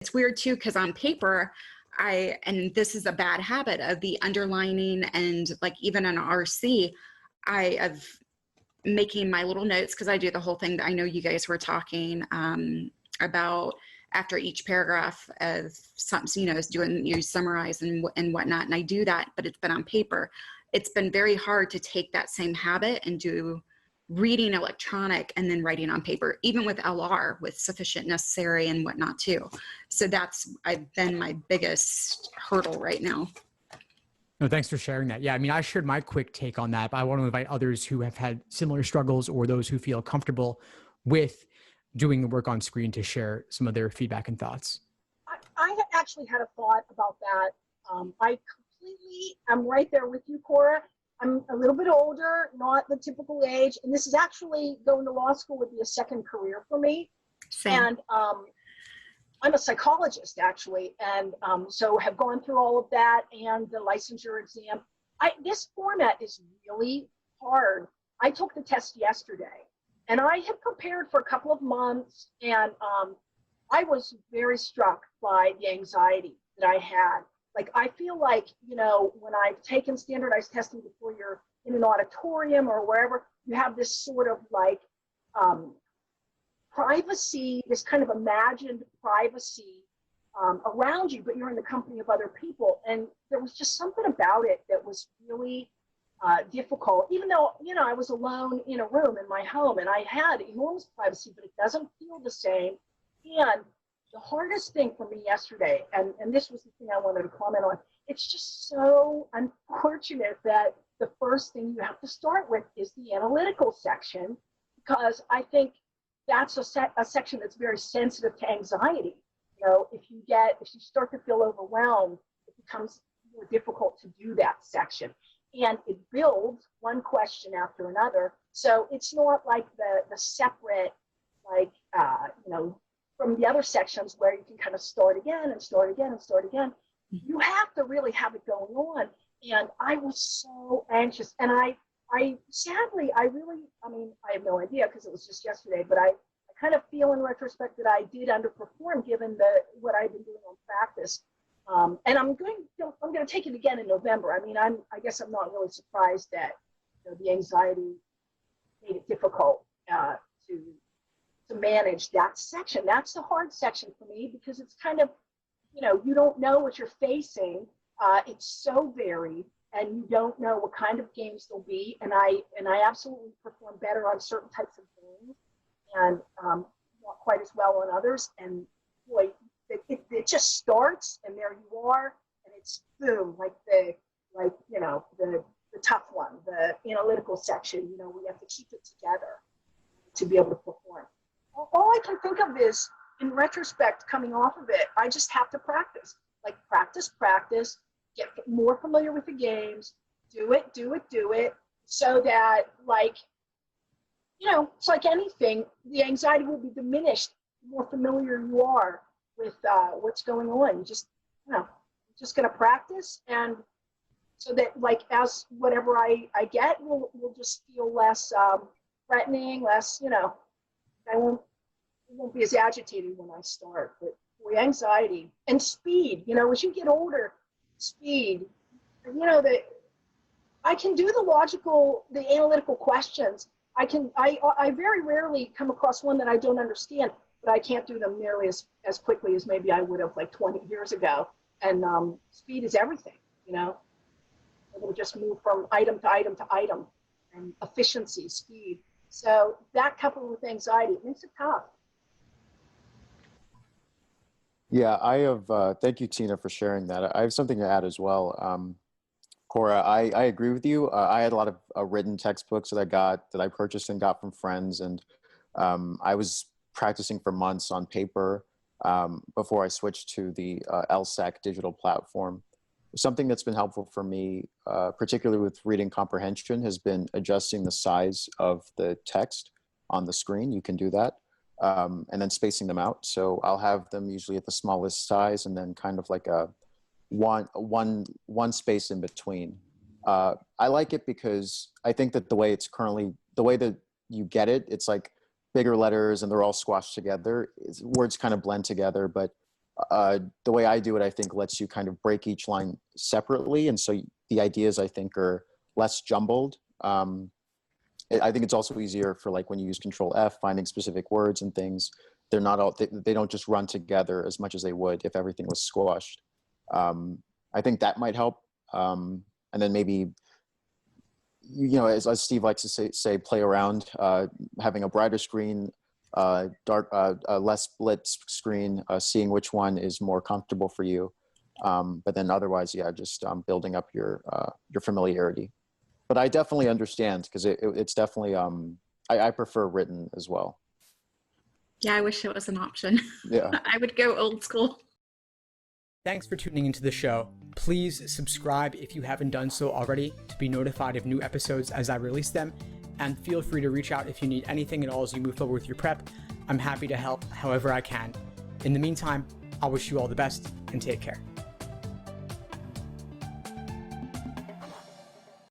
It's weird too, because on paper, and this is a bad habit of the underlining, and like even in RC, I have making my little notes, because I do the whole thing that I know you guys were talking about after each paragraph of something, you summarize and whatnot. And I do that, but it's been on paper. It's been very hard to take that same habit and do reading electronic and then writing on paper, even with LR, with sufficient, necessary, and whatnot too. So that's been my biggest hurdle right now. No, thanks for sharing that. Yeah, I mean, I shared my quick take on that, but I want to invite others who have had similar struggles or those who feel comfortable with doing the work on screen to share some of their feedback and thoughts. I actually had a thought about that. I'm right there with you, Cora. I'm a little bit older, not the typical age, and this is actually, going to law school would be a second career for me. Same. And I'm a psychologist, actually, and so have gone through all of that and the licensure exam. This format is really hard. I took the test yesterday, and I had prepared for a couple of months, and I was very struck by the anxiety that I had. Like, I feel like, when I've taken standardized testing before, you're in an auditorium or wherever, you have this sort of like privacy, this kind of imagined privacy around you, but you're in the company of other people. And there was just something about it that was really difficult, even though, I was alone in a room in my home and I had enormous privacy, but it doesn't feel the same. And the hardest thing for me yesterday, and this was the thing I wanted to comment on, it's just so unfortunate that the first thing you have to start with is the analytical section, because I think that's a section that's very sensitive to anxiety. If you start to feel overwhelmed, it becomes more difficult to do that section. And it builds one question after another. So it's not like the separate, like, from the other sections where you can kind of start again and start again and start again. You have to really have it going on. And I was so anxious. And I sadly, I have no idea because it was just yesterday, but I kind of feel in retrospect that I did underperform given what I've been doing on practice. And I'm going to take it again in November. I mean, I guess I'm not really surprised that the anxiety made it difficult to manage that section. That's the hard section for me, because it's kind of, you don't know what you're facing. It's so varied, and you don't know what kind of games there'll be. And I absolutely perform better on certain types of games, and not quite as well on others. And boy, it just starts, and there you are, and it's boom, the tough one, the analytical section. We have to keep it together to be able to perform. All I can think of is, in retrospect, coming off of it, I just have to practice. Like, practice, get more familiar with the games, do it, so that, like, it's like anything, the anxiety will be diminished the more familiar you are with what's going on. Just going to practice, and so that, like, as whatever I get will just feel less threatening, less, I won't be as agitated when I start. But boy, anxiety and speed, as you get older, speed, I can do the analytical questions. I very rarely come across one that I don't understand, but I can't do them nearly as quickly as maybe I would have like 20 years ago. And speed is everything, It'll just move from item to item to item, and efficiency, speed. So that coupled with anxiety makes it tough. Yeah, I have, thank you, Tina, for sharing that. I have something to add as well. Cora, I agree with you. I had a lot of written textbooks that I purchased and got from friends. And I was practicing for months on paper before I switched to the LSAT digital platform. Something that's been helpful for me, particularly with reading comprehension, has been adjusting the size of the text on the screen. You can do that. And then spacing them out. So I'll have them usually at the smallest size, and then kind of like a one space in between. I like it because I think that the way that you get it, it's like bigger letters and they're all squashed together. Words kind of blend together, but the way I do it, I think lets you kind of break each line separately. And so the ideas I think are less jumbled. I think it's also easier for like when you use Control F, finding specific words and things. They're not all, they don't just run together as much as they would if everything was squashed. I think that might help. And then maybe, you know, as Steve likes to say play around, having a brighter screen, less split screen, seeing which one is more comfortable for you. But then otherwise, yeah, just building up your familiarity. But I definitely understand because it's definitely, I prefer written as well. Yeah, I wish it was an option. Yeah. I would go old school. Thanks for tuning into the show. Please subscribe if you haven't done so already to be notified of new episodes as I release them. And feel free to reach out if you need anything at all as you move forward with your prep. I'm happy to help however I can. In the meantime, I wish you all the best and take care.